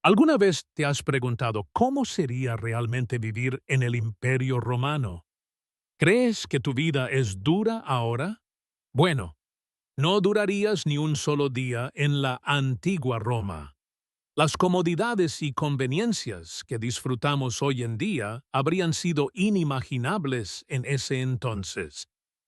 ¿Alguna vez te has preguntado cómo sería realmente vivir en el Imperio Romano? ¿Crees que tu vida es dura ahora? Bueno, no durarías ni un solo día en la antigua Roma. Las comodidades y conveniencias que disfrutamos hoy en día habrían sido inimaginables en ese entonces,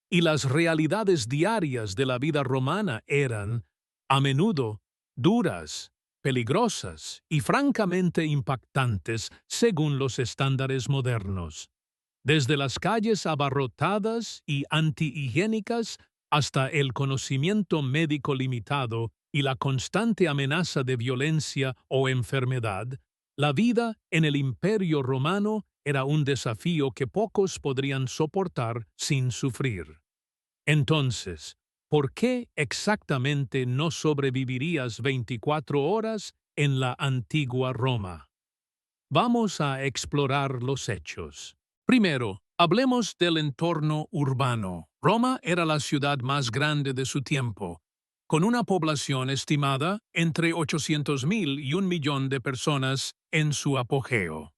y las realidades diarias de la vida romana eran, a menudo, duras, peligrosas y francamente impactantes según los estándares modernos. Desde las calles abarrotadas y antihigiénicas hasta el conocimiento médico limitado y la constante amenaza de violencia o enfermedad, la vida en el Imperio Romano era un desafío que pocos podrían soportar sin sufrir. Entonces, ¿por qué exactamente no sobrevivirías 24 horas en la antigua Roma? Vamos a explorar los hechos. Primero, hablemos del entorno urbano. Roma era la ciudad más grande de su tiempo, con una población estimada entre 800,000 y 1 millón de personas en su apogeo.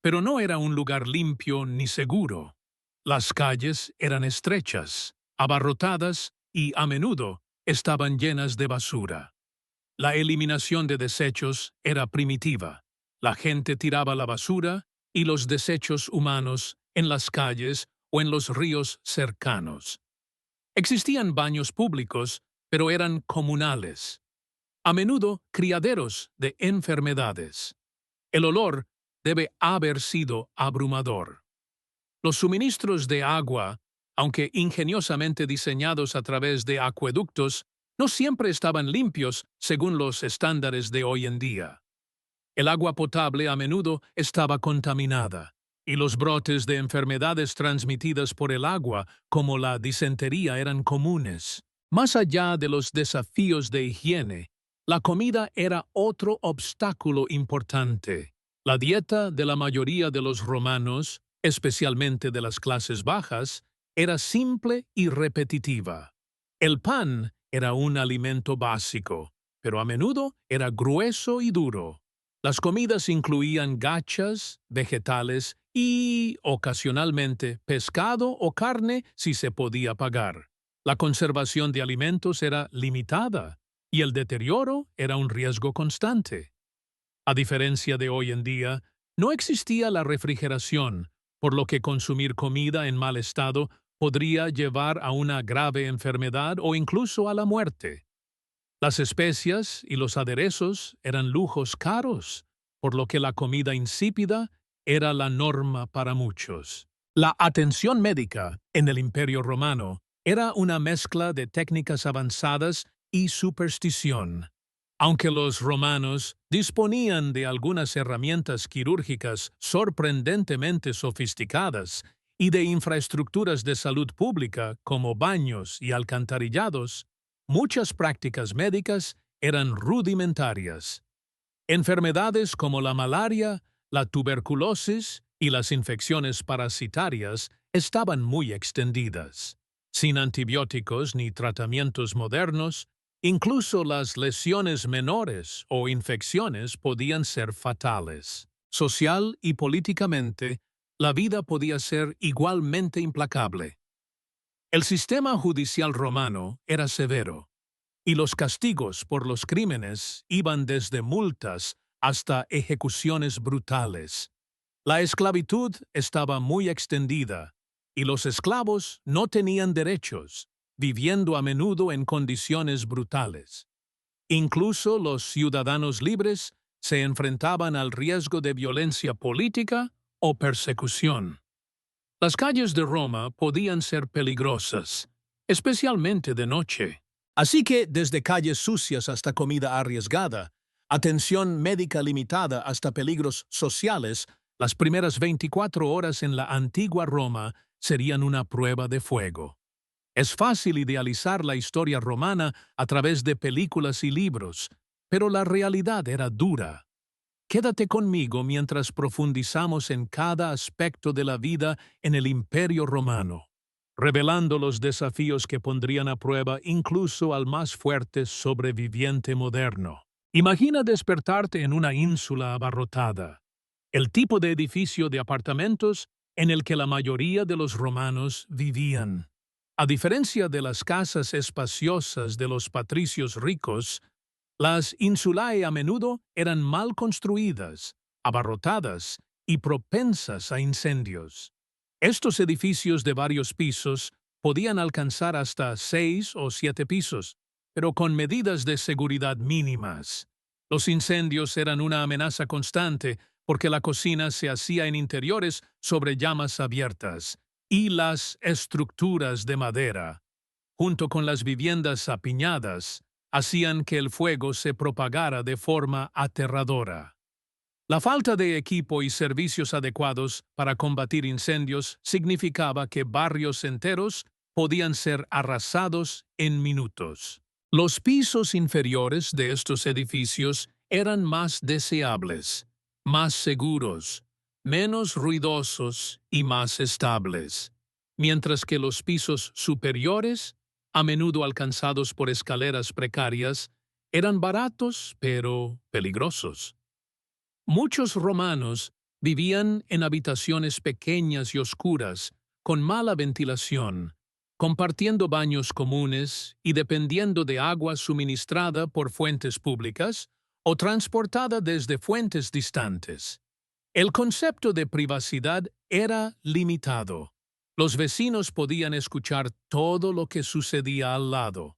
Pero no era un lugar limpio ni seguro. Las calles eran estrechas, abarrotadas y, a menudo, estaban llenas de basura. La eliminación de desechos era primitiva. La gente tiraba la basura y los desechos humanos en las calles o en los ríos cercanos. Existían baños públicos, pero eran comunales. A menudo criaderos de enfermedades. El olor debe haber sido abrumador. Los suministros de agua, aunque ingeniosamente diseñados a través de acueductos, no siempre estaban limpios según los estándares de hoy en día. El agua potable a menudo estaba contaminada, y los brotes de enfermedades transmitidas por el agua, como la disentería, eran comunes. Más allá de los desafíos de higiene, la comida era otro obstáculo importante. La dieta de la mayoría de los romanos, especialmente de las clases bajas, era simple y repetitiva. El pan era un alimento básico, pero a menudo era grueso y duro. Las comidas incluían gachas, vegetales y, ocasionalmente, pescado o carne si se podía pagar. La conservación de alimentos era limitada y el deterioro era un riesgo constante. A diferencia de hoy en día, no existía la refrigeración, por lo que consumir comida en mal estado podría llevar a una grave enfermedad o incluso a la muerte. Las especias y los aderezos eran lujos caros, por lo que la comida insípida era la norma para muchos. La atención médica en el Imperio Romano era una mezcla de técnicas avanzadas y superstición. Aunque los romanos disponían de algunas herramientas quirúrgicas sorprendentemente sofisticadas y de infraestructuras de salud pública como baños y alcantarillados, muchas prácticas médicas eran rudimentarias. Enfermedades como la malaria, la tuberculosis y las infecciones parasitarias estaban muy extendidas. Sin antibióticos ni tratamientos modernos, incluso las lesiones menores o infecciones podían ser fatales. Social y políticamente, la vida podía ser igualmente implacable. El sistema judicial romano era severo, y los castigos por los crímenes iban desde multas hasta ejecuciones brutales. La esclavitud estaba muy extendida, y los esclavos no tenían derechos, viviendo a menudo en condiciones brutales. Incluso los ciudadanos libres se enfrentaban al riesgo de violencia política o persecución. Las calles de Roma podían ser peligrosas, especialmente de noche. Así que, desde calles sucias hasta comida arriesgada, atención médica limitada hasta peligros sociales, las primeras 24 horas en la antigua Roma serían una prueba de fuego. Es fácil idealizar la historia romana a través de películas y libros, pero la realidad era dura. Quédate conmigo mientras profundizamos en cada aspecto de la vida en el Imperio Romano, revelando los desafíos que pondrían a prueba incluso al más fuerte sobreviviente moderno. Imagina despertarte en una ínsula abarrotada, el tipo de edificio de apartamentos en el que la mayoría de los romanos vivían. A diferencia de las casas espaciosas de los patricios ricos, las insulae a menudo eran mal construidas, abarrotadas y propensas a incendios. Estos edificios de varios pisos podían alcanzar hasta 6 o 7 pisos, pero con medidas de seguridad mínimas. Los incendios eran una amenaza constante porque la cocina se hacía en interiores sobre llamas abiertas y las estructuras de madera, junto con las viviendas apiñadas, hacían que el fuego se propagara de forma aterradora. La falta de equipo y servicios adecuados para combatir incendios significaba que barrios enteros podían ser arrasados en minutos. Los pisos inferiores de estos edificios eran más deseables, más seguros, menos ruidosos y más estables, mientras que los pisos superiores, a menudo alcanzados por escaleras precarias, eran baratos pero peligrosos. Muchos romanos vivían en habitaciones pequeñas y oscuras, con mala ventilación, compartiendo baños comunes y dependiendo de agua suministrada por fuentes públicas o transportada desde fuentes distantes. El concepto de privacidad era limitado. Los vecinos podían escuchar todo lo que sucedía al lado.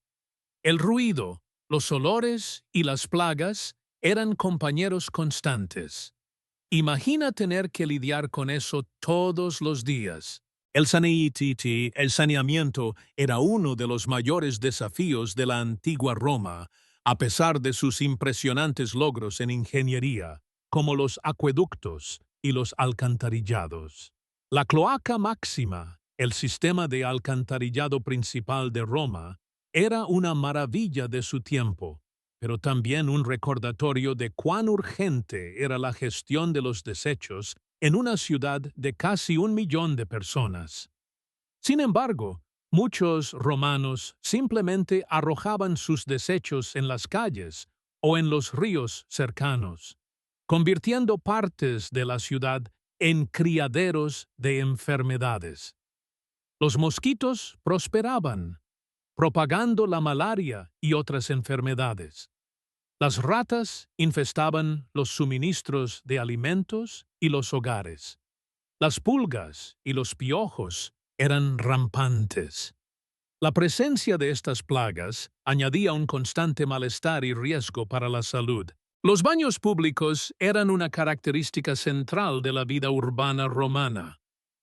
El ruido, los olores y las plagas eran compañeros constantes. Imagina tener que lidiar con eso todos los días. El saneamiento era uno de los mayores desafíos de la antigua Roma, a pesar de sus impresionantes logros en ingeniería, como los acueductos y los alcantarillados. La cloaca máxima, el sistema de alcantarillado principal de Roma, era una maravilla de su tiempo, pero también un recordatorio de cuán urgente era la gestión de los desechos en una ciudad de casi 1 millón de personas. Sin embargo, muchos romanos simplemente arrojaban sus desechos en las calles o en los ríos cercanos, convirtiendo partes de la ciudad en criaderos de enfermedades. Los mosquitos prosperaban, propagando la malaria y otras enfermedades. Las ratas infestaban los suministros de alimentos y los hogares. Las pulgas y los piojos eran rampantes. La presencia de estas plagas añadía un constante malestar y riesgo para la salud. Los baños públicos eran una característica central de la vida urbana romana,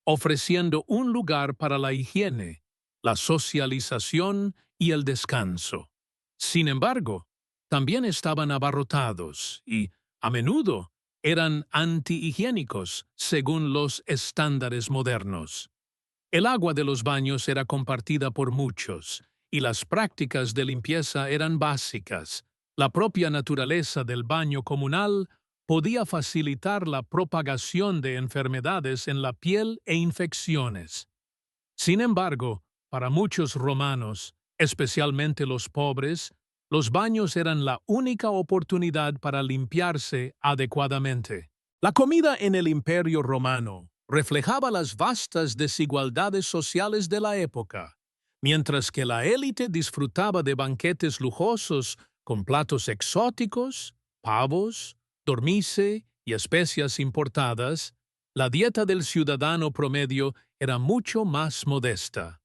ofreciendo un lugar para la higiene, la socialización y el descanso. Sin embargo, también estaban abarrotados y, a menudo, eran antihigiénicos según los estándares modernos. El agua de los baños era compartida por muchos, y las prácticas de limpieza eran básicas. La propia naturaleza del baño comunal podía facilitar la propagación de enfermedades en la piel e infecciones. Sin embargo, para muchos romanos, especialmente los pobres, los baños eran la única oportunidad para limpiarse adecuadamente. La comida en el Imperio Romano reflejaba las vastas desigualdades sociales de la época. Mientras que la élite disfrutaba de banquetes lujosos con platos exóticos, pavos, dormice y especias importadas, la dieta del ciudadano promedio era mucho más modesta.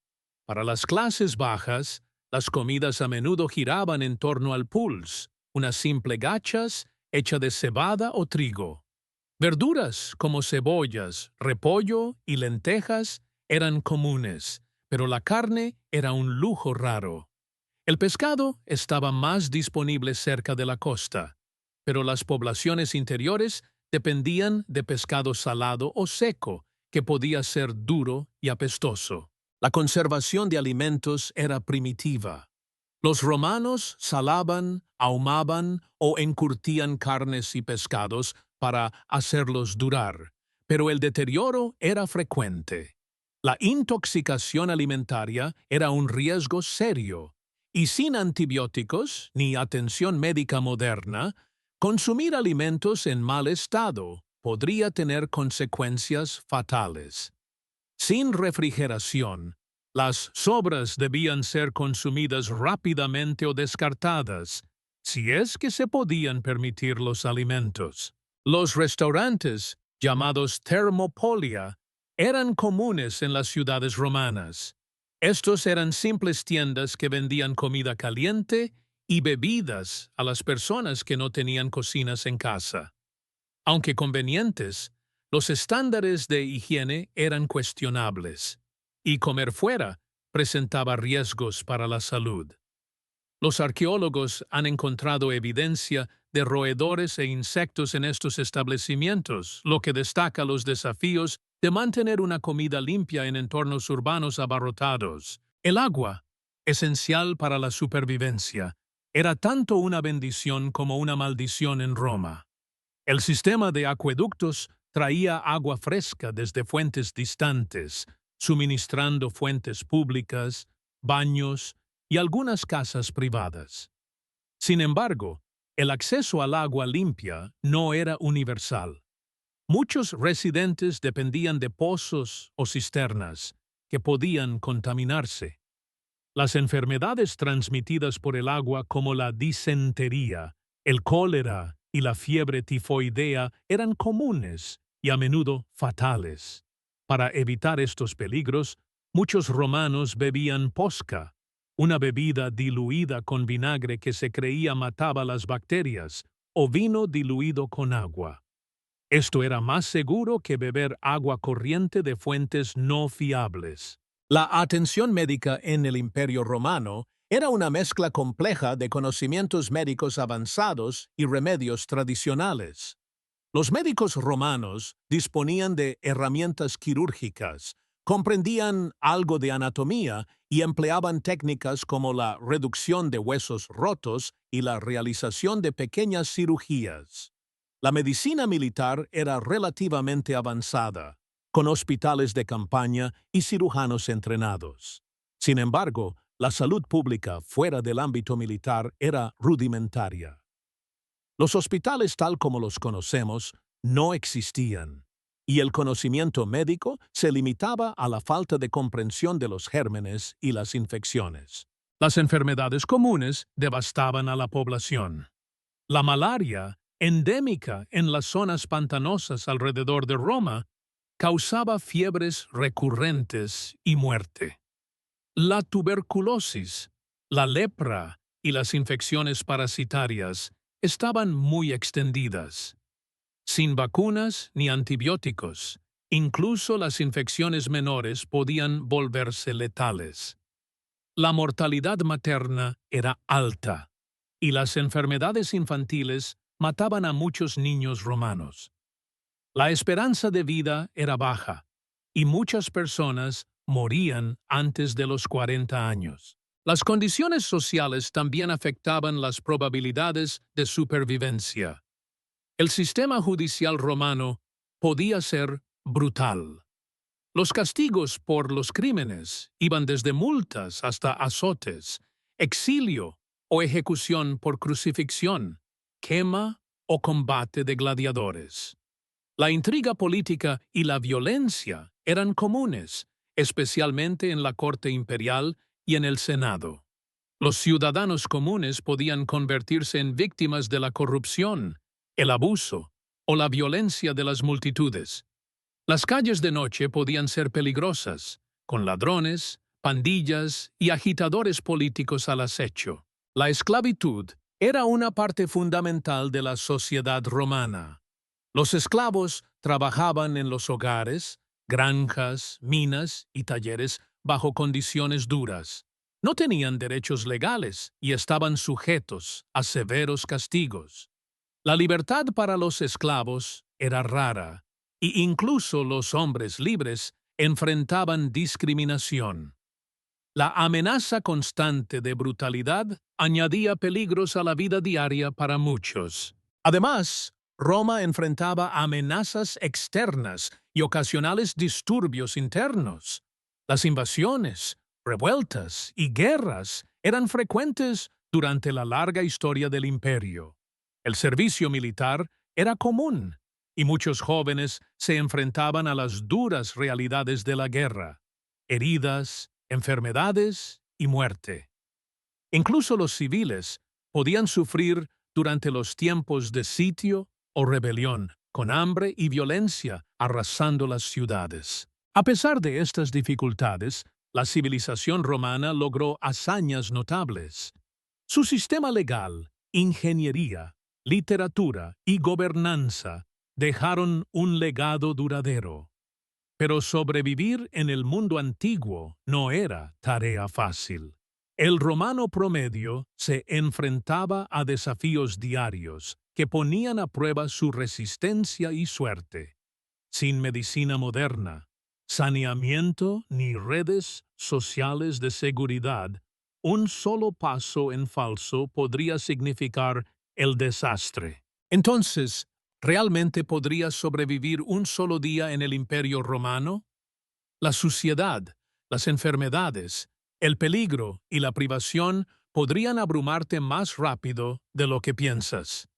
Para las clases bajas, las comidas a menudo giraban en torno al pulse, una simple gachas hecha de cebada o trigo. Verduras como cebollas, repollo y lentejas eran comunes, pero la carne era un lujo raro. El pescado estaba más disponible cerca de la costa, pero las poblaciones interiores dependían de pescado salado o seco, que podía ser duro y apestoso. La conservación de alimentos era primitiva. Los romanos salaban, ahumaban o encurtían carnes y pescados para hacerlos durar, pero el deterioro era frecuente. La intoxicación alimentaria era un riesgo serio, Y sin antibióticos ni atención médica moderna, consumir alimentos en mal estado podría tener consecuencias fatales. Sin refrigeración, las sobras debían ser consumidas rápidamente o descartadas, si es que se podían permitir los alimentos. Los restaurantes, llamados thermopolia, eran comunes en las ciudades romanas. Estos eran simples tiendas que vendían comida caliente y bebidas a las personas que no tenían cocinas en casa. Aunque convenientes, los estándares de higiene eran cuestionables, y comer fuera presentaba riesgos para la salud. Los arqueólogos han encontrado evidencia de roedores e insectos en estos establecimientos, lo que destaca los desafíos de mantener una comida limpia en entornos urbanos abarrotados. El agua, esencial para la supervivencia, era tanto una bendición como una maldición en Roma. El sistema de acueductos traía agua fresca desde fuentes distantes, suministrando fuentes públicas, baños y algunas casas privadas. Sin embargo, el acceso al agua limpia no era universal. Muchos residentes dependían de pozos o cisternas que podían contaminarse. Las enfermedades transmitidas por el agua como la disentería, el cólera y la fiebre tifoidea eran comunes y a menudo fatales. Para evitar estos peligros, muchos romanos bebían posca, una bebida diluida con vinagre que se creía mataba las bacterias, o vino diluido con agua. Esto era más seguro que beber agua corriente de fuentes no fiables. La atención médica en el Imperio Romano era una mezcla compleja de conocimientos médicos avanzados y remedios tradicionales. Los médicos romanos disponían de herramientas quirúrgicas, comprendían algo de anatomía y empleaban técnicas como la reducción de huesos rotos y la realización de pequeñas cirugías. La medicina militar era relativamente avanzada, con hospitales de campaña y cirujanos entrenados. Sin embargo, la salud pública fuera del ámbito militar era rudimentaria. Los hospitales tal como los conocemos no existían, y el conocimiento médico se limitaba a la falta de comprensión de los gérmenes y las infecciones. Las enfermedades comunes devastaban a la población. La malaria, endémica en las zonas pantanosas alrededor de Roma, causaba fiebres recurrentes y muerte. La tuberculosis, la lepra y las infecciones parasitarias estaban muy extendidas. Sin vacunas ni antibióticos, incluso las infecciones menores podían volverse letales. La mortalidad materna era alta, y las enfermedades infantiles mataban a muchos niños romanos. La esperanza de vida era baja, y muchas personas morían antes de los 40 años. Las condiciones sociales también afectaban las probabilidades de supervivencia. El sistema judicial romano podía ser brutal. Los castigos por los crímenes iban desde multas hasta azotes, exilio o ejecución por crucifixión, quema o combate de gladiadores. La intriga política y la violencia eran comunes, especialmente en la corte imperial y en el Senado. Los ciudadanos comunes podían convertirse en víctimas de la corrupción, el abuso o la violencia de las multitudes. Las calles de noche podían ser peligrosas, con ladrones, pandillas y agitadores políticos al acecho. La esclavitud era una parte fundamental de la sociedad romana. Los esclavos trabajaban en los hogares, granjas, minas y talleres bajo condiciones duras. No tenían derechos legales y estaban sujetos a severos castigos. La libertad para los esclavos era rara, y incluso los hombres libres enfrentaban discriminación. La amenaza constante de brutalidad añadía peligros a la vida diaria para muchos. Además, Roma enfrentaba amenazas externas y ocasionales disturbios internos. Las invasiones, revueltas y guerras eran frecuentes durante la larga historia del imperio. El servicio militar era común y muchos jóvenes se enfrentaban a las duras realidades de la guerra, heridas, enfermedades y muerte. Incluso los civiles podían sufrir durante los tiempos de sitio o rebelión, con hambre y violencia arrasando las ciudades. A pesar de estas dificultades, la civilización romana logró hazañas notables. Su sistema legal, ingeniería, literatura y gobernanza dejaron un legado duradero. Pero sobrevivir en el mundo antiguo no era tarea fácil. El romano promedio se enfrentaba a desafíos diarios que ponían a prueba su resistencia y suerte. Sin medicina moderna, saneamiento ni redes sociales de seguridad, un solo paso en falso podría significar el desastre. Entonces, ¿realmente podría sobrevivir un solo día en el Imperio Romano? La suciedad, las enfermedades, el peligro y la privación podrían abrumarte más rápido de lo que piensas.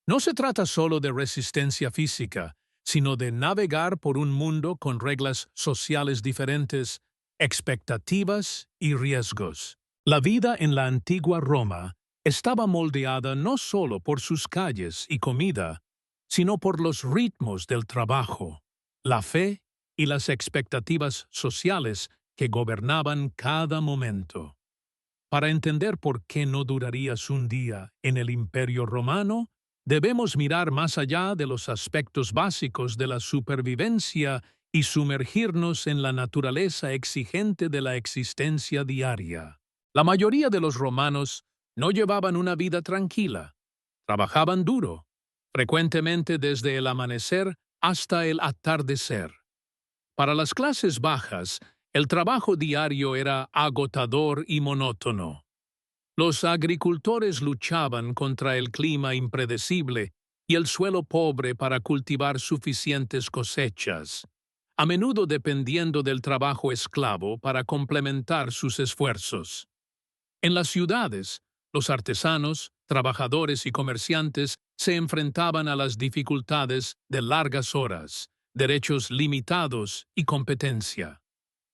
No se trata solo de resistencia física, sino de navegar por un mundo con reglas sociales diferentes, expectativas y riesgos. La vida en la antigua Roma estaba moldeada no solo por sus calles y comida, sino por los ritmos del trabajo, la fe y las expectativas sociales que gobernaban cada momento. Para entender por qué no durarías un día en el Imperio Romano, debemos mirar más allá de los aspectos básicos de la supervivencia y sumergirnos en la naturaleza exigente de la existencia diaria. La mayoría de los romanos no llevaban una vida tranquila. Trabajaban duro, frecuentemente desde el amanecer hasta el atardecer. Para las clases bajas, el trabajo diario era agotador y monótono. Los agricultores luchaban contra el clima impredecible y el suelo pobre para cultivar suficientes cosechas, a menudo dependiendo del trabajo esclavo para complementar sus esfuerzos. En las ciudades, los artesanos, trabajadores y comerciantes se enfrentaban a las dificultades de largas horas, derechos limitados y competencia.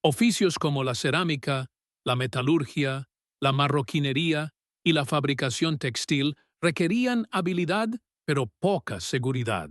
Oficios como la cerámica, la metalurgia, la marroquinería y la fabricación textil requerían habilidad pero poca seguridad.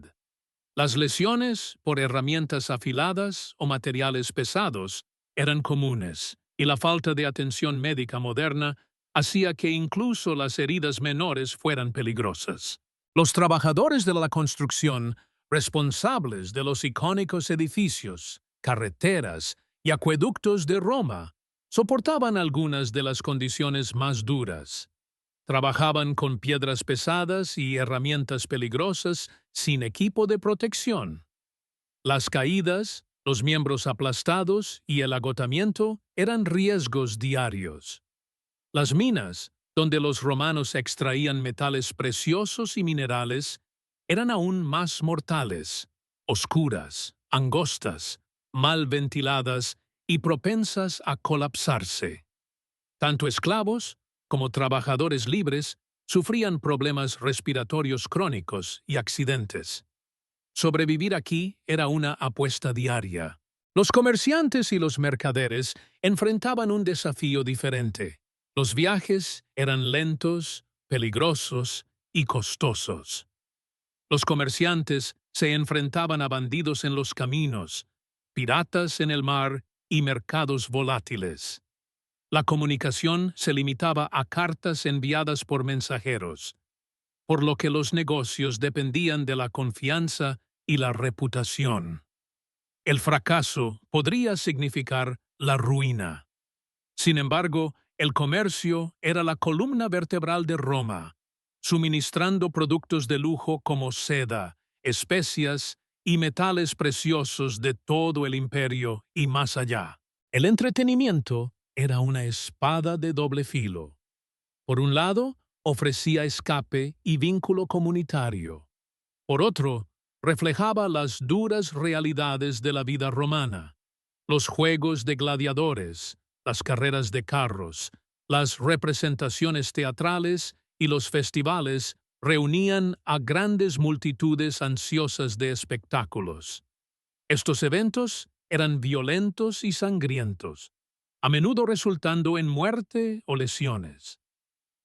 Las lesiones por herramientas afiladas o materiales pesados eran comunes, y la falta de atención médica moderna hacía que incluso las heridas menores fueran peligrosas. Los trabajadores de la construcción, responsables de los icónicos edificios, carreteras y acueductos de Roma, soportaban algunas de las condiciones más duras. Trabajaban con piedras pesadas y herramientas peligrosas sin equipo de protección. Las caídas, los miembros aplastados y el agotamiento eran riesgos diarios. Las minas, donde los romanos extraían metales preciosos y minerales, eran aún más mortales, oscuras, angostas, mal ventiladas y propensas a colapsarse. Tanto esclavos como trabajadores libres sufrían problemas respiratorios crónicos y accidentes. Sobrevivir aquí era una apuesta diaria. Los comerciantes y los mercaderes enfrentaban un desafío diferente. Los viajes eran lentos, peligrosos y costosos. Los comerciantes se enfrentaban a bandidos en los caminos, piratas en el mar y mercados volátiles. La comunicación se limitaba a cartas enviadas por mensajeros, por lo que los negocios dependían de la confianza y la reputación. El fracaso podría significar la ruina. Sin embargo, el comercio era la columna vertebral de Roma, suministrando productos de lujo como seda, especias y metales preciosos de todo el imperio y más allá. El entretenimiento era una espada de doble filo. Por un lado, ofrecía escape y vínculo comunitario. Por otro, reflejaba las duras realidades de la vida romana, los juegos de gladiadores, las carreras de carros, Las representaciones teatrales y los festivales reunían a grandes multitudes ansiosas de espectáculos. Estos eventos eran violentos y sangrientos, a menudo resultando en muerte o lesiones.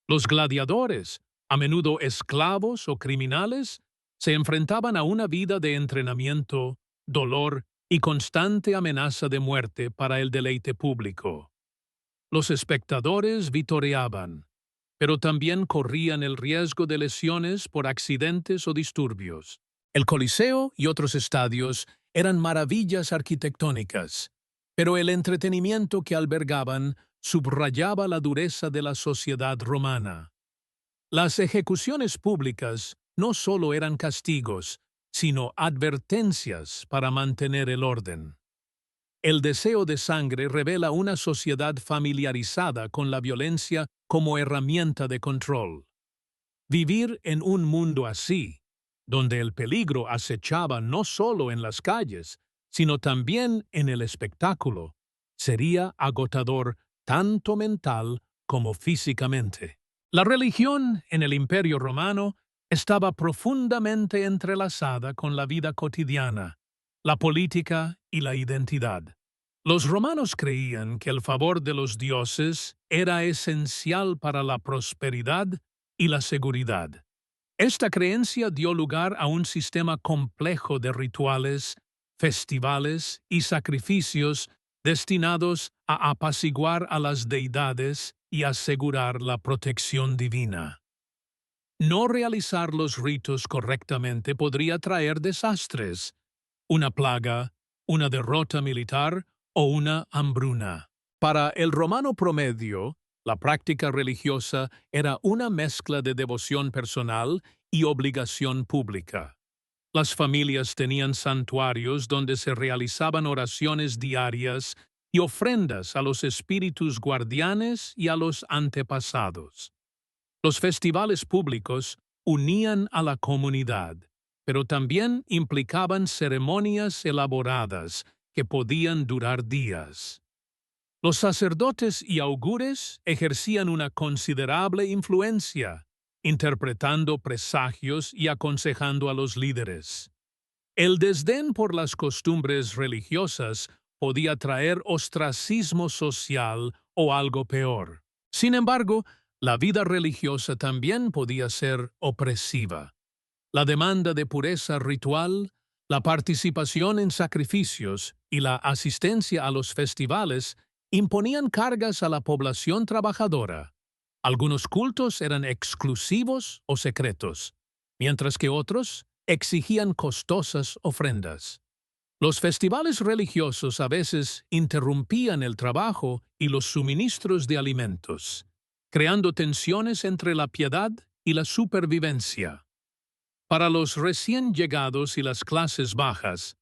Los gladiadores, a menudo esclavos o criminales, se enfrentaban a una vida de entrenamiento, dolor y constante amenaza de muerte para el deleite público. Los espectadores vitoreaban, pero también corrían el riesgo de lesiones por accidentes o disturbios. El Coliseo y otros estadios eran maravillas arquitectónicas, pero el entretenimiento que albergaban subrayaba la dureza de la sociedad romana. Las ejecuciones públicas no solo eran castigos, sino advertencias para mantener el orden. El deseo de sangre revela una sociedad familiarizada con la violencia como herramienta de control. Vivir en un mundo así, donde el peligro acechaba no solo en las calles, sino también en el espectáculo, sería agotador tanto mental como físicamente. La religión en el Imperio Romano estaba profundamente entrelazada con la vida cotidiana, la política y la identidad. Los romanos creían que el favor de los dioses era esencial para la prosperidad y la seguridad. Esta creencia dio lugar a un sistema complejo de rituales, festivales y sacrificios destinados a apaciguar a las deidades y asegurar la protección divina. No realizar los ritos correctamente podría traer desastres, una plaga, una derrota militar o una hambruna. Para el romano promedio, la práctica religiosa era una mezcla de devoción personal y obligación pública. Las familias tenían santuarios donde se realizaban oraciones diarias y ofrendas a los espíritus guardianes y a los antepasados. Los festivales públicos unían a la comunidad, pero también implicaban ceremonias elaboradas que podían durar días. Los sacerdotes y augures ejercían una considerable influencia, interpretando presagios y aconsejando a los líderes. El desdén por las costumbres religiosas podía traer ostracismo social o algo peor. Sin embargo, la vida religiosa también podía ser opresiva. La demanda de pureza ritual, la participación en sacrificios y la asistencia a los festivales imponían cargas a la población trabajadora. Algunos cultos eran exclusivos o secretos, mientras que otros exigían costosas ofrendas. Los festivales religiosos a veces interrumpían el trabajo y los suministros de alimentos, creando tensiones entre la piedad y la supervivencia. Para los recién llegados y las clases bajas,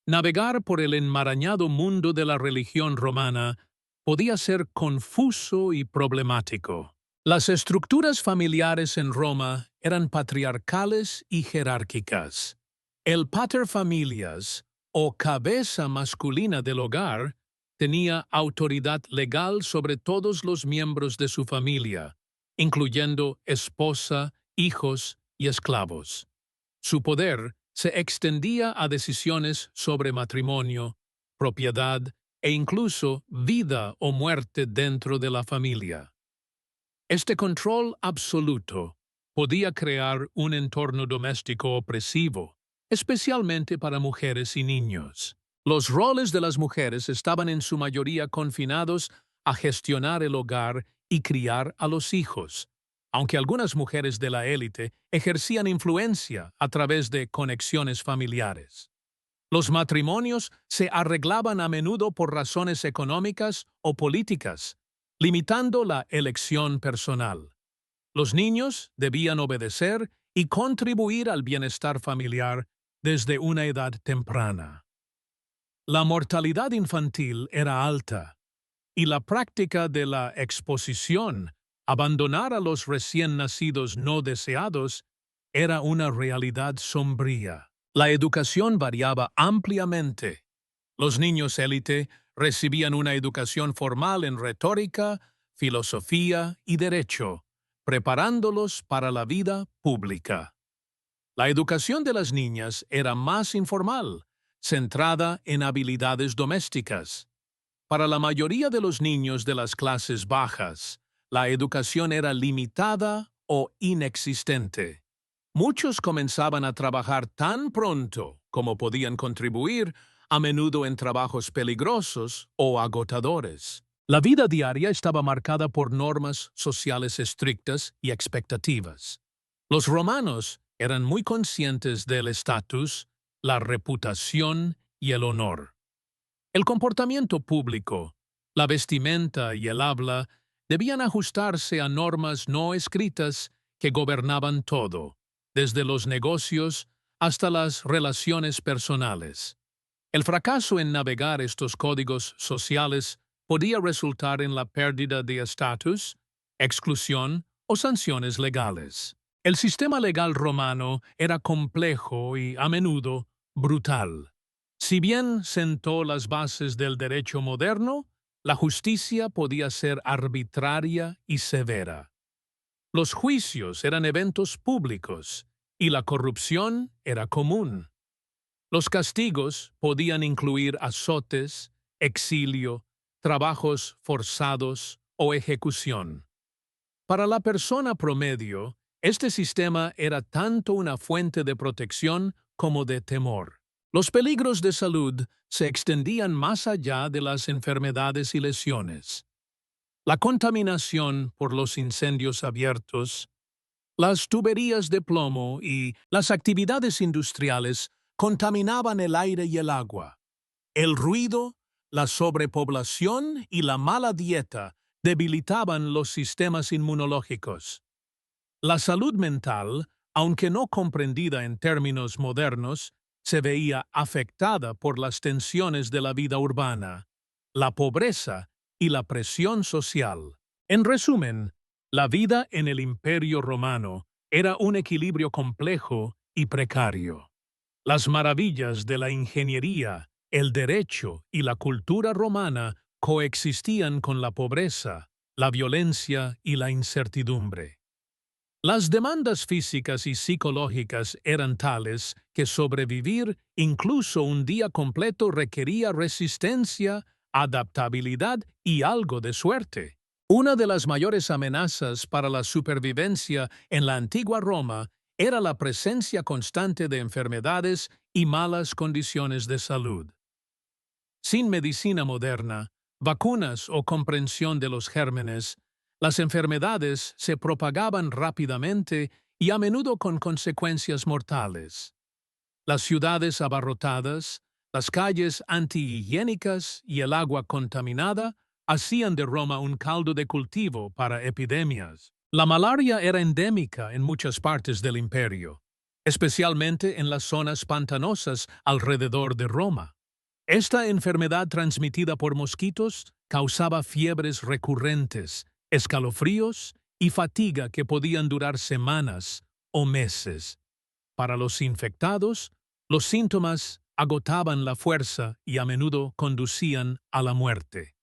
navegar por el enmarañado mundo de la religión romana podía ser confuso y problemático. Las estructuras familiares en Roma eran patriarcales y jerárquicas. El pater familias, o cabeza masculina del hogar, tenía autoridad legal sobre todos los miembros de su familia, incluyendo esposa, hijos y esclavos. Su poder se extendía a decisiones sobre matrimonio, propiedad e incluso vida o muerte dentro de la familia. Este control absoluto podía crear un entorno doméstico opresivo, especialmente para mujeres y niños. Los roles de las mujeres estaban en su mayoría confinados a gestionar el hogar y criar a los hijos, aunque algunas mujeres de la élite ejercían influencia a través de conexiones familiares. Los matrimonios se arreglaban a menudo por razones económicas o políticas, limitando la elección personal. Los niños debían obedecer y contribuir al bienestar familiar desde una edad temprana. La mortalidad infantil era alta, y la práctica de la exposición, abandonar a los recién nacidos no deseados, era una realidad sombría. La educación variaba ampliamente. Los niños élite recibían una educación formal en retórica, filosofía y derecho, preparándolos para la vida pública. La educación de las niñas era más informal, centrada en habilidades domésticas. Para la mayoría de los niños de las clases bajas, la educación era limitada o inexistente. Muchos comenzaban a trabajar tan pronto como podían contribuir, a menudo en trabajos peligrosos o agotadores. La vida diaria estaba marcada por normas sociales estrictas y expectativas. Los romanos eran muy conscientes del estatus, la reputación y el honor. El comportamiento público, la vestimenta y el habla debían ajustarse a normas no escritas que gobernaban todo, desde los negocios hasta las relaciones personales. El fracaso en navegar estos códigos sociales podía resultar en la pérdida de estatus, exclusión o sanciones legales. El sistema legal romano era complejo y, a menudo, brutal. Si bien sentó las bases del derecho moderno, la justicia podía ser arbitraria y severa. Los juicios eran eventos públicos y la corrupción era común. Los castigos podían incluir azotes, exilio, trabajos forzados o ejecución. Para la persona promedio, este sistema era tanto una fuente de protección como de temor. Los peligros de salud se extendían más allá de las enfermedades y lesiones. La contaminación por los incendios abiertos, las tuberías de plomo y las actividades industriales contaminaban el aire y el agua. El ruido, la sobrepoblación y la mala dieta debilitaban los sistemas inmunológicos. La salud mental, aunque no comprendida en términos modernos, se veía afectada por las tensiones de la vida urbana, la pobreza y la presión social. En resumen, la vida en el Imperio Romano era un equilibrio complejo y precario. Las maravillas de la ingeniería, el derecho y la cultura romana coexistían con la pobreza, la violencia y la incertidumbre. Las demandas físicas y psicológicas eran tales que sobrevivir incluso un día completo requería resistencia, adaptabilidad y algo de suerte. Una de las mayores amenazas para la supervivencia en la antigua Roma era la presencia constante de enfermedades y malas condiciones de salud. Sin medicina moderna, vacunas o comprensión de los gérmenes, las enfermedades se propagaban rápidamente y a menudo con consecuencias mortales. Las ciudades abarrotadas, las calles antihigiénicas y el agua contaminada hacían de Roma un caldo de cultivo para epidemias. La malaria era endémica en muchas partes del imperio, especialmente en las zonas pantanosas alrededor de Roma. Esta enfermedad transmitida por mosquitos causaba fiebres recurrentes, escalofríos y fatiga que podían durar semanas o meses. Para los infectados, los síntomas agotaban la fuerza y a menudo conducían a la muerte.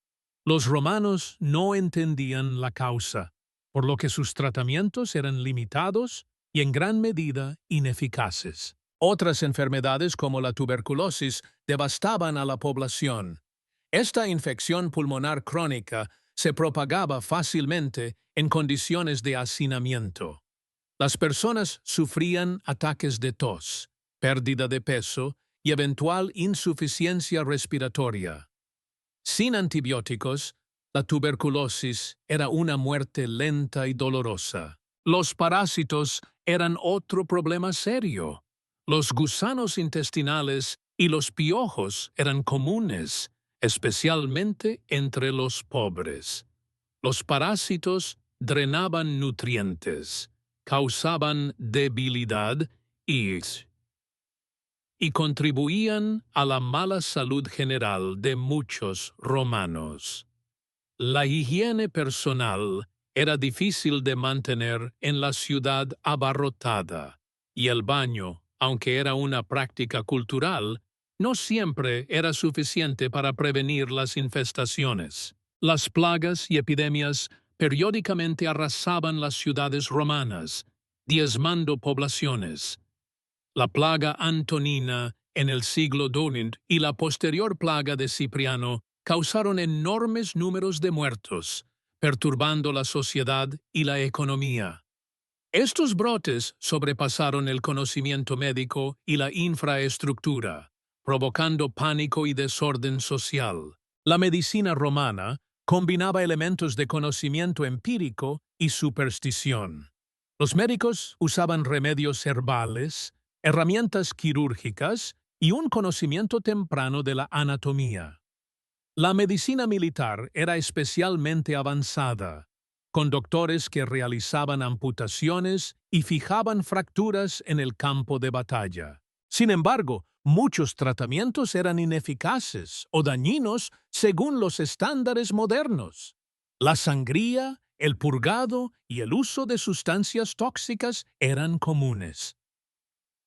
Los romanos no entendían la causa, por lo que sus tratamientos eran limitados y en gran medida ineficaces. Otras enfermedades como la tuberculosis devastaban a la población. Esta infección pulmonar crónica se propagaba fácilmente en condiciones de hacinamiento. Las personas sufrían ataques de tos, pérdida de peso y eventual insuficiencia respiratoria. Sin antibióticos, la tuberculosis era una muerte lenta y dolorosa. Los parásitos eran otro problema serio. Los gusanos intestinales y los piojos eran comunes, especialmente entre los pobres. Los parásitos drenaban nutrientes, causaban debilidad y contribuían a la mala salud general de muchos romanos. La higiene personal era difícil de mantener en la ciudad abarrotada, y el baño, aunque era una práctica cultural, no siempre era suficiente para prevenir las infestaciones. Las plagas y epidemias periódicamente arrasaban las ciudades romanas, diezmando poblaciones. La plaga antonina en el siglo II y la posterior plaga de Cipriano causaron enormes números de muertos, perturbando la sociedad y la economía. Estos brotes sobrepasaron el conocimiento médico y la infraestructura, provocando pánico y desorden social. La medicina romana combinaba elementos de conocimiento empírico y superstición. Los médicos usaban remedios herbales, herramientas quirúrgicas y un conocimiento temprano de la anatomía. La medicina militar era especialmente avanzada, con doctores que realizaban amputaciones y fijaban fracturas en el campo de batalla. Sin embargo, muchos tratamientos eran ineficaces o dañinos según los estándares modernos. La sangría, el purgado y el uso de sustancias tóxicas eran comunes.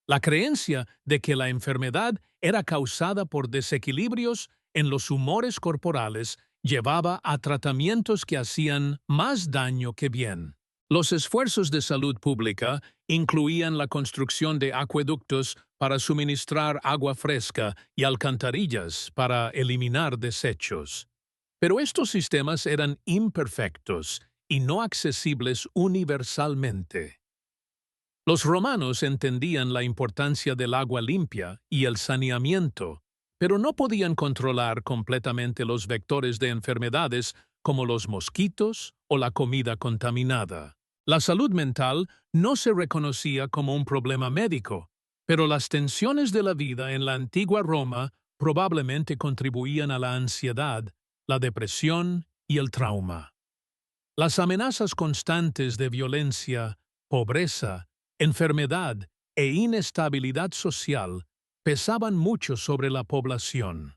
La creencia de que la enfermedad era causada por desequilibrios en los humores corporales llevaba a tratamientos que hacían más daño que bien. Los esfuerzos de salud pública incluían la construcción de acueductos para suministrar agua fresca y alcantarillas para eliminar desechos. Pero estos sistemas eran imperfectos y no accesibles universalmente. Los romanos entendían la importancia del agua limpia y el saneamiento, pero no podían controlar completamente los vectores de enfermedades como los mosquitos o la comida contaminada. La salud mental no se reconocía como un problema médico, pero las tensiones de la vida en la antigua Roma probablemente contribuían a la ansiedad, la depresión y el trauma. Las amenazas constantes de violencia, pobreza, enfermedad e inestabilidad social pesaban mucho sobre la población.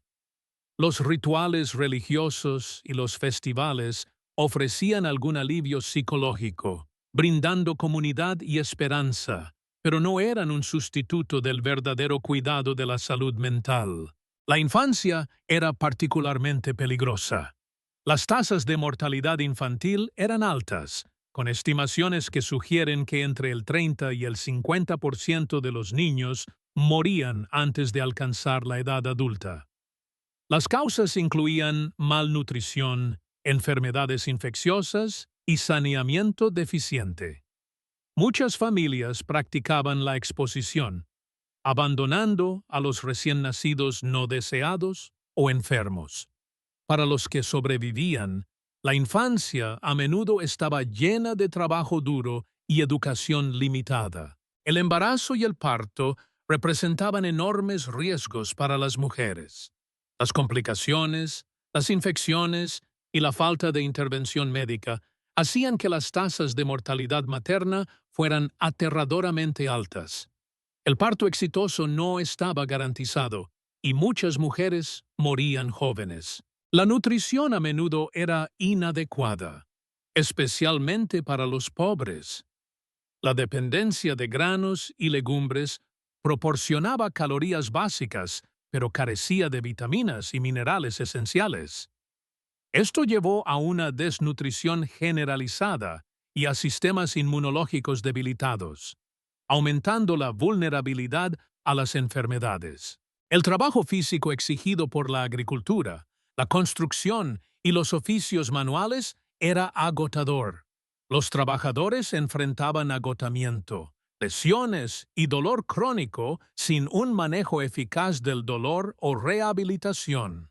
Los rituales religiosos y los festivales ofrecían algún alivio psicológico, brindando comunidad y esperanza, pero no eran un sustituto del verdadero cuidado de la salud mental. La infancia era particularmente peligrosa. Las tasas de mortalidad infantil eran altas, con estimaciones que sugieren que entre el 30 y el 50% de los niños morían antes de alcanzar la edad adulta. Las causas incluían malnutrición, enfermedades infecciosas y saneamiento deficiente. Muchas familias practicaban la exposición, abandonando a los recién nacidos no deseados o enfermos. Para los que sobrevivían, la infancia a menudo estaba llena de trabajo duro y educación limitada. El embarazo y el parto representaban enormes riesgos para las mujeres. Las complicaciones, las infecciones y la falta de intervención médica hacían que las tasas de mortalidad materna fueran aterradoramente altas. El parto exitoso no estaba garantizado y muchas mujeres morían jóvenes. La nutrición a menudo era inadecuada, especialmente para los pobres. La dependencia de granos y legumbres proporcionaba calorías básicas, pero carecía de vitaminas y minerales esenciales. Esto llevó a una desnutrición generalizada y a sistemas inmunológicos debilitados, aumentando la vulnerabilidad a las enfermedades. El trabajo físico exigido por la agricultura, la construcción y los oficios manuales era agotador. Los trabajadores enfrentaban agotamiento, lesiones y dolor crónico sin un manejo eficaz del dolor o rehabilitación.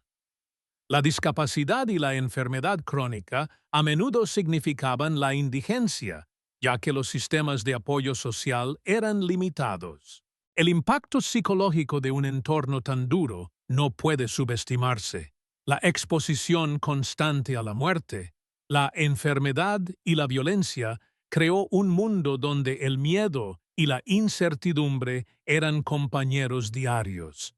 La discapacidad y la enfermedad crónica a menudo significaban la indigencia, ya que los sistemas de apoyo social eran limitados. El impacto psicológico de un entorno tan duro no puede subestimarse. La exposición constante a la muerte, la enfermedad y la violencia creó un mundo donde el miedo y la incertidumbre eran compañeros diarios.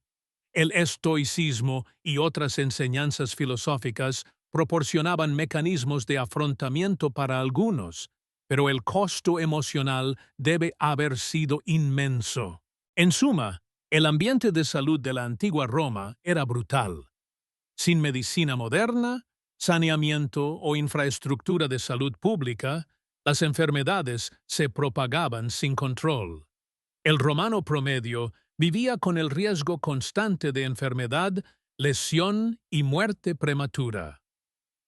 El estoicismo y otras enseñanzas filosóficas proporcionaban mecanismos de afrontamiento para algunos, pero el costo emocional debe haber sido inmenso. En suma, el ambiente de salud de la antigua Roma era brutal. Sin medicina moderna, saneamiento o infraestructura de salud pública, las enfermedades se propagaban sin control. El romano promedio vivía con el riesgo constante de enfermedad, lesión y muerte prematura.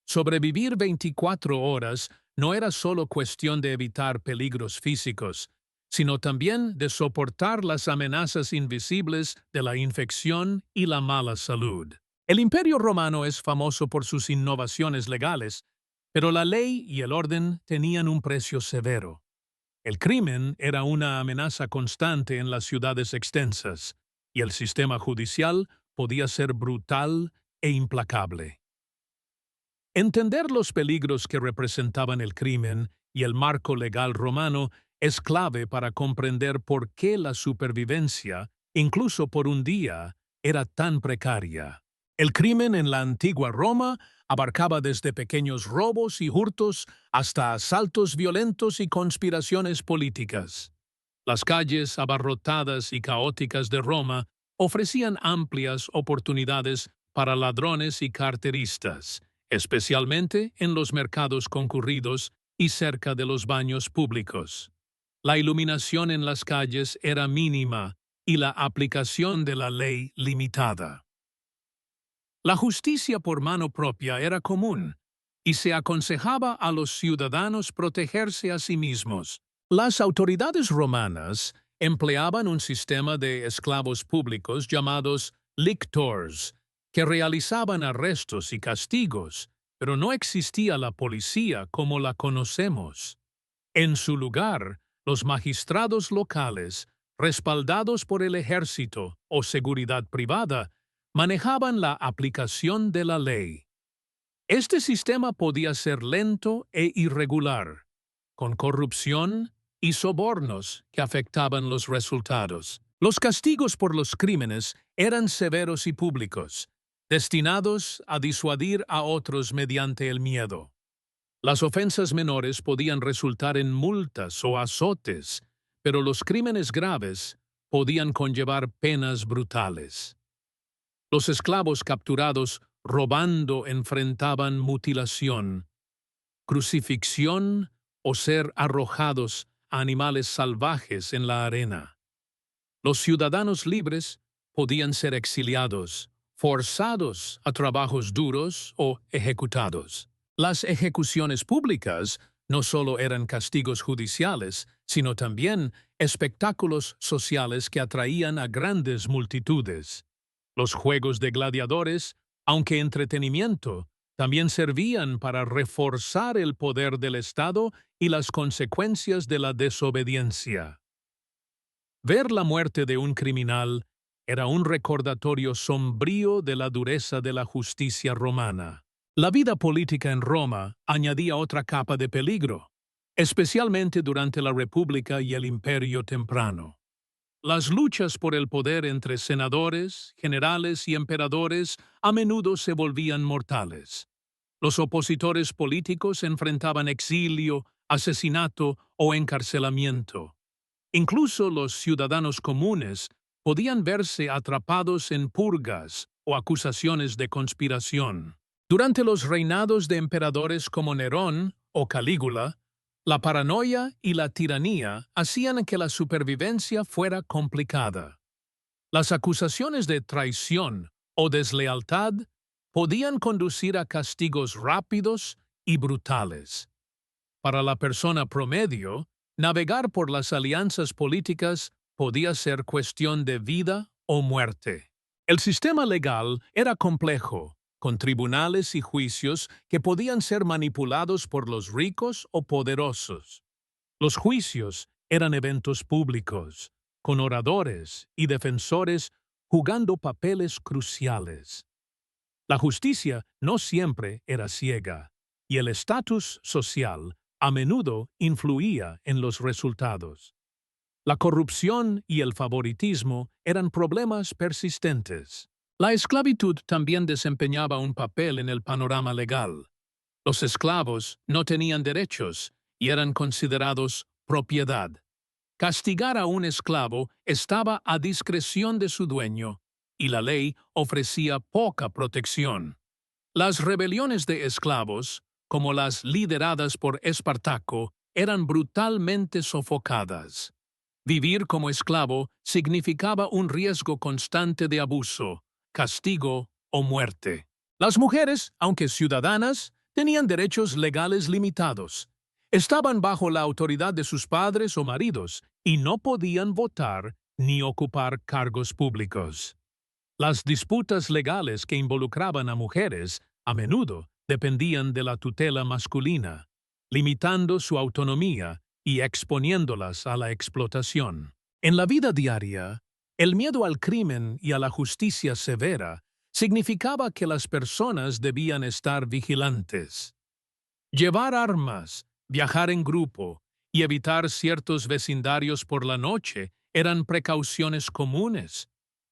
Sobrevivir 24 horas no era solo cuestión de evitar peligros físicos, sino también de soportar las amenazas invisibles de la infección y la mala salud. El Imperio Romano es famoso por sus innovaciones legales, pero la ley y el orden tenían un precio severo. El crimen era una amenaza constante en las ciudades extensas, y el sistema judicial podía ser brutal e implacable. Entender los peligros que representaban el crimen y el marco legal romano es clave para comprender por qué la supervivencia, incluso por un día, era tan precaria. El crimen en la antigua Roma abarcaba desde pequeños robos y hurtos hasta asaltos violentos y conspiraciones políticas. Las calles abarrotadas y caóticas de Roma ofrecían amplias oportunidades para ladrones y carteristas, especialmente en los mercados concurridos y cerca de los baños públicos. La iluminación en las calles era mínima y la aplicación de la ley limitada. La justicia por mano propia era común, y se aconsejaba a los ciudadanos protegerse a sí mismos. Las autoridades romanas empleaban un sistema de esclavos públicos llamados lictors, que realizaban arrestos y castigos, pero no existía la policía como la conocemos. En su lugar, los magistrados locales, respaldados por el ejército o seguridad privada, manejaban la aplicación de la ley. Este sistema podía ser lento e irregular, con corrupción y sobornos que afectaban los resultados. Los castigos por los crímenes eran severos y públicos, destinados a disuadir a otros mediante el miedo. Las ofensas menores podían resultar en multas o azotes, pero los crímenes graves podían conllevar penas brutales. Los esclavos capturados robando enfrentaban mutilación, crucifixión o ser arrojados a animales salvajes en la arena. Los ciudadanos libres podían ser exiliados, forzados a trabajos duros o ejecutados. Las ejecuciones públicas no solo eran castigos judiciales, sino también espectáculos sociales que atraían a grandes multitudes. Los juegos de gladiadores, aunque entretenimiento, también servían para reforzar el poder del Estado y las consecuencias de la desobediencia. Ver la muerte de un criminal era un recordatorio sombrío de la dureza de la justicia romana. La vida política en Roma añadía otra capa de peligro, especialmente durante la República y el Imperio temprano. Las luchas por el poder entre senadores, generales y emperadores a menudo se volvían mortales. Los opositores políticos enfrentaban exilio, asesinato o encarcelamiento. Incluso los ciudadanos comunes podían verse atrapados en purgas o acusaciones de conspiración. Durante los reinados de emperadores como Nerón o Calígula, la paranoia y la tiranía hacían que la supervivencia fuera complicada. Las acusaciones de traición o deslealtad podían conducir a castigos rápidos y brutales. Para la persona promedio, navegar por las alianzas políticas podía ser cuestión de vida o muerte. El sistema legal era complejo, con tribunales y juicios que podían ser manipulados por los ricos o poderosos. Los juicios eran eventos públicos, con oradores y defensores jugando papeles cruciales. La justicia no siempre era ciega, y el estatus social a menudo influía en los resultados. La corrupción y el favoritismo eran problemas persistentes. La esclavitud también desempeñaba un papel en el panorama legal. Los esclavos no tenían derechos y eran considerados propiedad. Castigar a un esclavo estaba a discreción de su dueño, y la ley ofrecía poca protección. Las rebeliones de esclavos, como las lideradas por Espartaco, eran brutalmente sofocadas. Vivir como esclavo significaba un riesgo constante de abuso, castigo o muerte. Las mujeres, aunque ciudadanas, tenían derechos legales limitados. Estaban bajo la autoridad de sus padres o maridos y no podían votar ni ocupar cargos públicos. Las disputas legales que involucraban a mujeres a menudo dependían de la tutela masculina, limitando su autonomía y exponiéndolas a la explotación. En la vida diaria, el miedo al crimen y a la justicia severa significaba que las personas debían estar vigilantes. Llevar armas, viajar en grupo y evitar ciertos vecindarios por la noche eran precauciones comunes.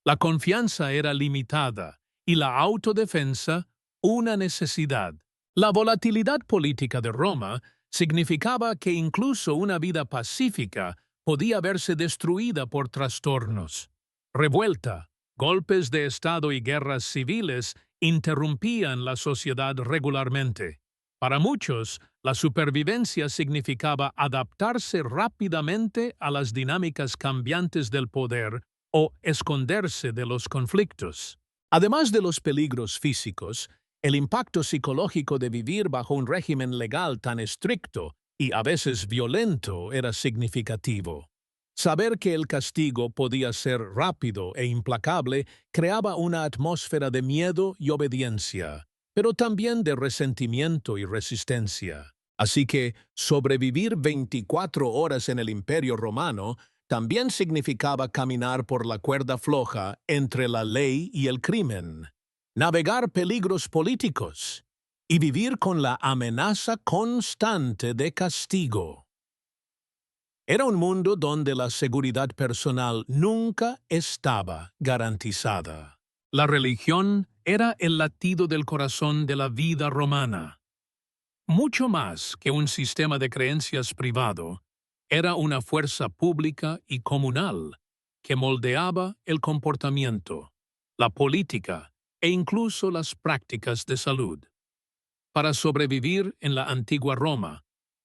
La confianza era limitada y la autodefensa una necesidad. La volatilidad política de Roma significaba que incluso una vida pacífica podía verse destruida por trastornos. Revuelta, golpes de Estado y guerras civiles interrumpían la sociedad regularmente. Para muchos, la supervivencia significaba adaptarse rápidamente a las dinámicas cambiantes del poder o esconderse de los conflictos. Además de los peligros físicos, el impacto psicológico de vivir bajo un régimen legal tan estricto y a veces violento era significativo. Saber que el castigo podía ser rápido e implacable creaba una atmósfera de miedo y obediencia, pero también de resentimiento y resistencia. Así que sobrevivir 24 horas en el Imperio Romano también significaba caminar por la cuerda floja entre la ley y el crimen, navegar peligros políticos y vivir con la amenaza constante de castigo. Era un mundo donde la seguridad personal nunca estaba garantizada. La religión era el latido del corazón de la vida romana. Mucho más que un sistema de creencias privado, era una fuerza pública y comunal que moldeaba el comportamiento, la política e incluso las prácticas de salud. Para sobrevivir en la antigua Roma,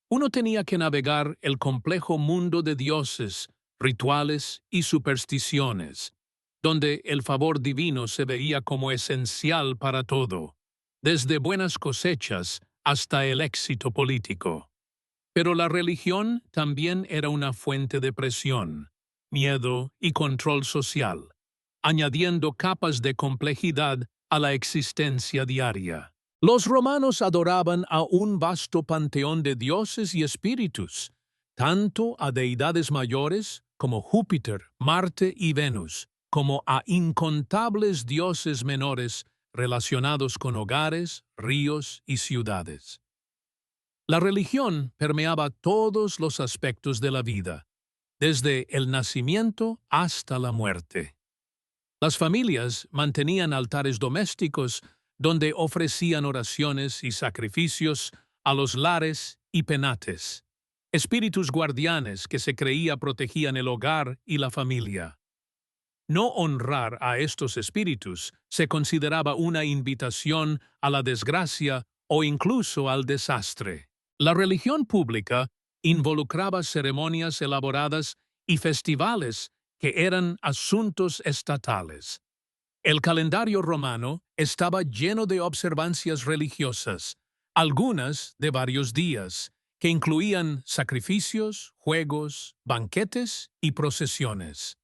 uno tenía que navegar el complejo mundo de dioses, rituales y supersticiones, donde el favor divino se veía como esencial para todo, desde buenas cosechas hasta el éxito político. Pero la religión también era una fuente de presión, miedo y control social, añadiendo capas de complejidad a la existencia diaria. Los romanos adoraban a un vasto panteón de dioses y espíritus, tanto a deidades mayores como Júpiter, Marte y Venus, como a incontables dioses menores relacionados con hogares, ríos y ciudades. La religión permeaba todos los aspectos de la vida, desde el nacimiento hasta la muerte. Las familias mantenían altares domésticos donde ofrecían oraciones y sacrificios a los lares y penates, espíritus guardianes que se creía protegían el hogar y la familia. No honrar a estos espíritus se consideraba una invitación a la desgracia o incluso al desastre. La religión pública involucraba ceremonias elaboradas y festivales que eran asuntos estatales. El calendario romano estaba lleno de observancias religiosas, algunas de varios días, que incluían sacrificios, juegos, banquetes y procesiones.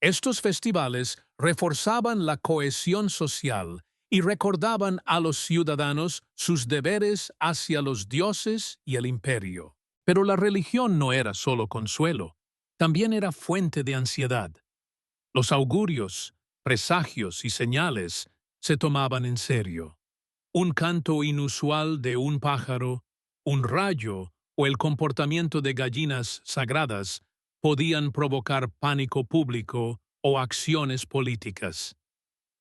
Estos festivales reforzaban la cohesión social y recordaban a los ciudadanos sus deberes hacia los dioses y el imperio. Pero la religión no era solo consuelo, también era fuente de ansiedad. Los augurios, presagios y señales se tomaban en serio. Un canto inusual de un pájaro, un rayo o el comportamiento de gallinas sagradas podían provocar pánico público o acciones políticas.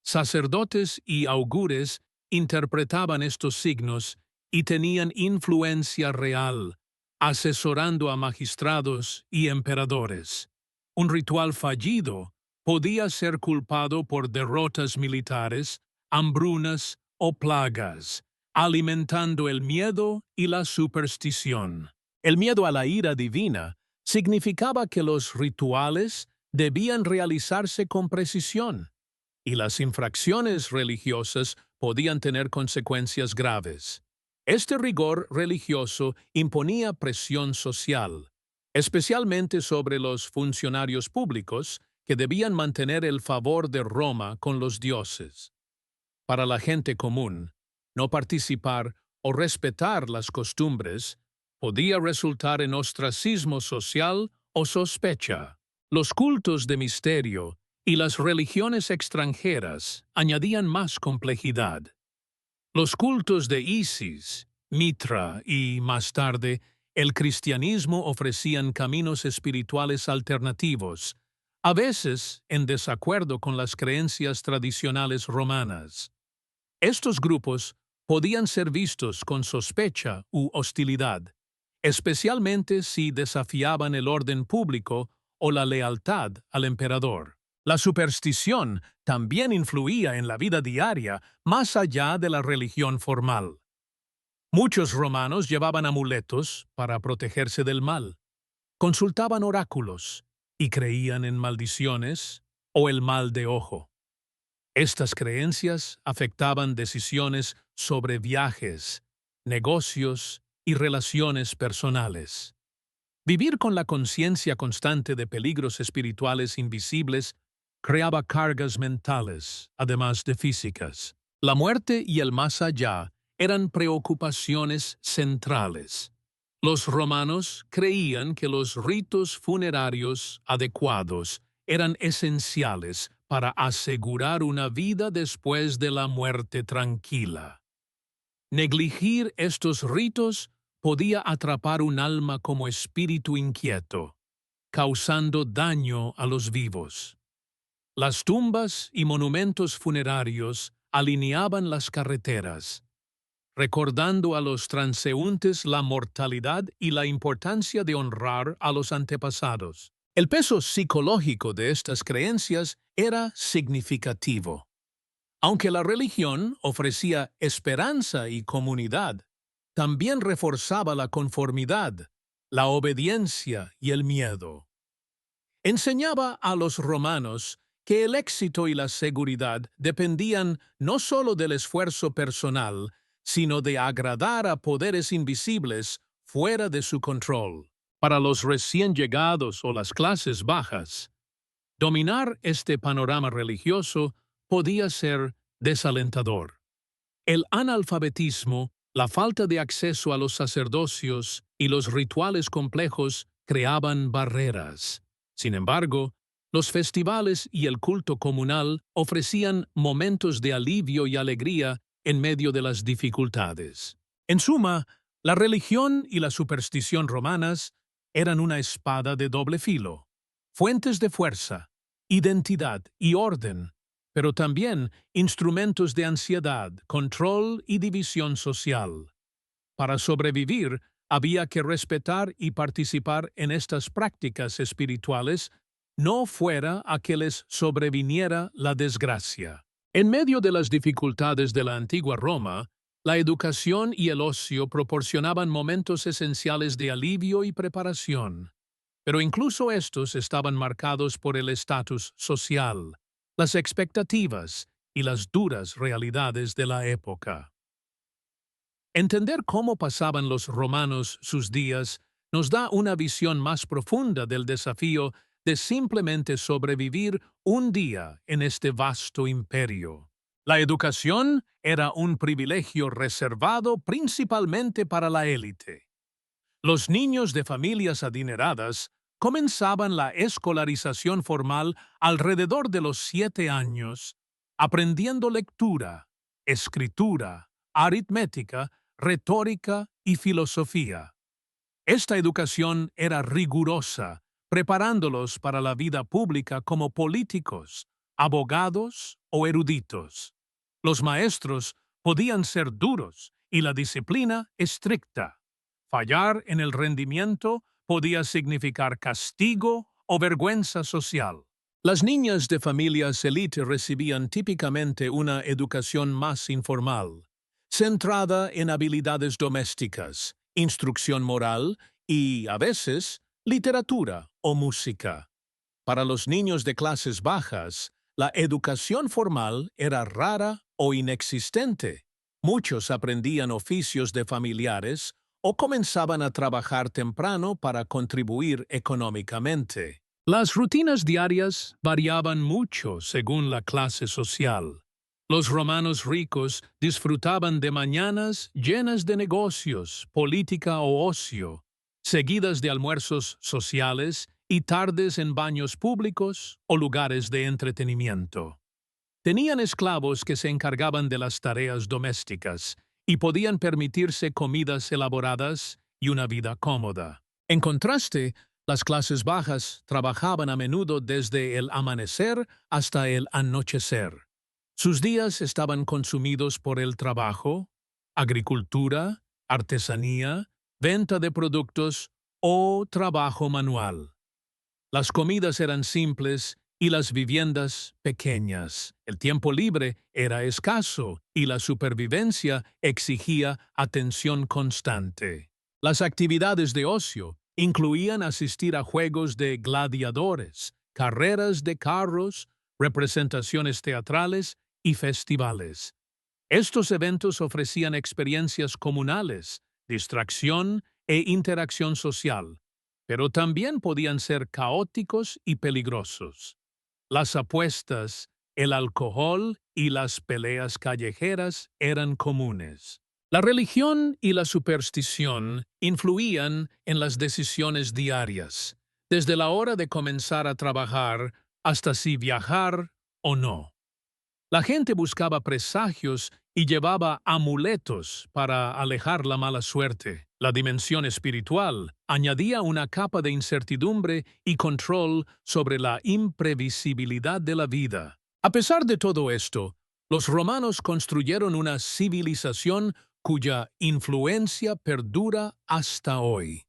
Sacerdotes y augures interpretaban estos signos y tenían influencia real, asesorando a magistrados y emperadores. Un ritual fallido podía ser culpado por derrotas militares, hambrunas o plagas, alimentando el miedo y la superstición. El miedo a la ira divina significaba que los rituales debían realizarse con precisión, y las infracciones religiosas podían tener consecuencias graves. Este rigor religioso imponía presión social, especialmente sobre los funcionarios públicos que debían mantener el favor de Roma con los dioses. Para la gente común, no participar o respetar las costumbres podía resultar en ostracismo social o sospecha. Los cultos de misterio y las religiones extranjeras añadían más complejidad. Los cultos de Isis, Mitra y, más tarde, el cristianismo ofrecían caminos espirituales alternativos, a veces en desacuerdo con las creencias tradicionales romanas. Estos grupos podían ser vistos con sospecha u hostilidad, especialmente si desafiaban el orden público o la lealtad al emperador. La superstición también influía en la vida diaria más allá de la religión formal. Muchos romanos llevaban amuletos para protegerse del mal, consultaban oráculos y creían en maldiciones o el mal de ojo. Estas creencias afectaban decisiones sobre viajes, negocios y relaciones personales. Vivir con la conciencia constante de peligros espirituales invisibles creaba cargas mentales, además de físicas. La muerte y el más allá eran preocupaciones centrales. Los romanos creían que los ritos funerarios adecuados eran esenciales para asegurar una vida después de la muerte tranquila. Negligir estos ritos podía atrapar un alma como espíritu inquieto, causando daño a los vivos. Las tumbas y monumentos funerarios alineaban las carreteras, recordando a los transeúntes la mortalidad y la importancia de honrar a los antepasados. El peso psicológico de estas creencias era significativo. Aunque la religión ofrecía esperanza y comunidad, también reforzaba la conformidad, la obediencia y el miedo. Enseñaba a los romanos que el éxito y la seguridad dependían no solo del esfuerzo personal, sino de agradar a poderes invisibles fuera de su control. Para los recién llegados o las clases bajas, dominar este panorama religioso podía ser desalentador. El analfabetismo, la falta de acceso a los sacerdocios y los rituales complejos creaban barreras. Sin embargo, los festivales y el culto comunal ofrecían momentos de alivio y alegría en medio de las dificultades. En suma, la religión y la superstición romanas eran una espada de doble filo, fuentes de fuerza, identidad y orden, pero también instrumentos de ansiedad, control y división social. Para sobrevivir, había que respetar y participar en estas prácticas espirituales, no fuera a que les sobreviniera la desgracia. En medio de las dificultades de la antigua Roma, la educación y el ocio proporcionaban momentos esenciales de alivio y preparación. Pero incluso estos estaban marcados por el estatus social, las expectativas y las duras realidades de la época. Entender cómo pasaban los romanos sus días nos da una visión más profunda del desafío de simplemente sobrevivir un día en este vasto imperio. La educación era un privilegio reservado principalmente para la élite. Los niños de familias adineradas comenzaban la escolarización formal alrededor de los 7 años, aprendiendo lectura, escritura, aritmética, retórica y filosofía. Esta educación era rigurosa, preparándolos para la vida pública como políticos, abogados o eruditos. Los maestros podían ser duros y la disciplina estricta. Fallar en el rendimiento podía significar castigo o vergüenza social. Las niñas de familias élite recibían típicamente una educación más informal, centrada en habilidades domésticas, instrucción moral y, a veces, literatura o música. Para los niños de clases bajas, la educación formal era rara o inexistente. Muchos aprendían oficios de familiares o comenzaban a trabajar temprano para contribuir económicamente. Las rutinas diarias variaban mucho según la clase social. Los romanos ricos disfrutaban de mañanas llenas de negocios, política o ocio, seguidas de almuerzos sociales y tardes en baños públicos o lugares de entretenimiento. Tenían esclavos que se encargaban de las tareas domésticas y podían permitirse comidas elaboradas y una vida cómoda. En contraste, las clases bajas trabajaban a menudo desde el amanecer hasta el anochecer. Sus días estaban consumidos por el trabajo, agricultura, artesanía, venta de productos o trabajo manual. Las comidas eran simples y las viviendas pequeñas. El tiempo libre era escaso y la supervivencia exigía atención constante. Las actividades de ocio incluían asistir a juegos de gladiadores, carreras de carros, representaciones teatrales y festivales. Estos eventos ofrecían experiencias comunales, distracción e interacción social, pero también podían ser caóticos y peligrosos. Las apuestas, el alcohol y las peleas callejeras eran comunes. La religión y la superstición influían en las decisiones diarias, desde la hora de comenzar a trabajar hasta si viajar o no. La gente buscaba presagios y llevaba amuletos para alejar la mala suerte. La dimensión espiritual añadía una capa de incertidumbre y control sobre la imprevisibilidad de la vida. A pesar de todo esto, los romanos construyeron una civilización cuya influencia perdura hasta hoy.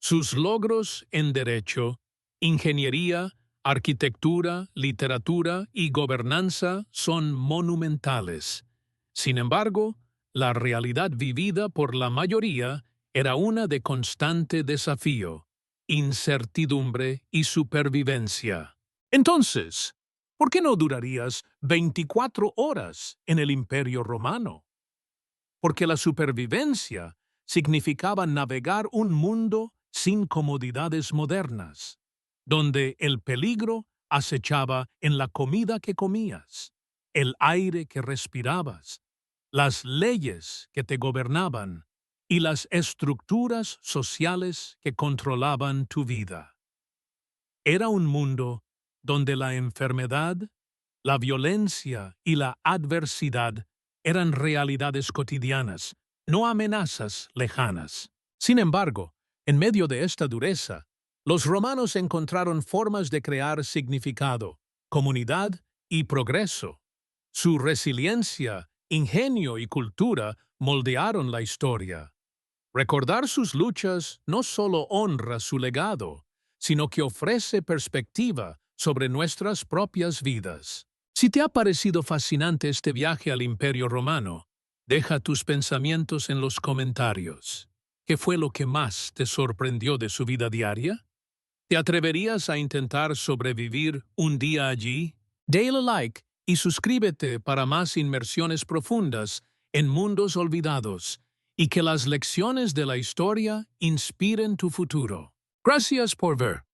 Sus logros en derecho, ingeniería, arquitectura, literatura y gobernanza son monumentales. Sin embargo, la realidad vivida por la mayoría era una de constante desafío, incertidumbre y supervivencia. Entonces, ¿por qué no durarías 24 horas en el Imperio Romano? Porque la supervivencia significaba navegar un mundo sin comodidades modernas, donde el peligro acechaba en la comida que comías, el aire que respirabas, las leyes que te gobernaban y las estructuras sociales que controlaban tu vida. Era un mundo donde la enfermedad, la violencia y la adversidad eran realidades cotidianas, no amenazas lejanas. Sin embargo, en medio de esta dureza, los romanos encontraron formas de crear significado, comunidad y progreso. Su resiliencia, ingenio y cultura moldearon la historia. Recordar sus luchas no solo honra su legado, sino que ofrece perspectiva sobre nuestras propias vidas. Si te ha parecido fascinante este viaje al Imperio Romano, deja tus pensamientos en los comentarios. ¿Qué fue lo que más te sorprendió de su vida diaria? ¿Te atreverías a intentar sobrevivir un día allí? Dale like y suscríbete para más inmersiones profundas en mundos olvidados y que las lecciones de la historia inspiren tu futuro. Gracias por ver.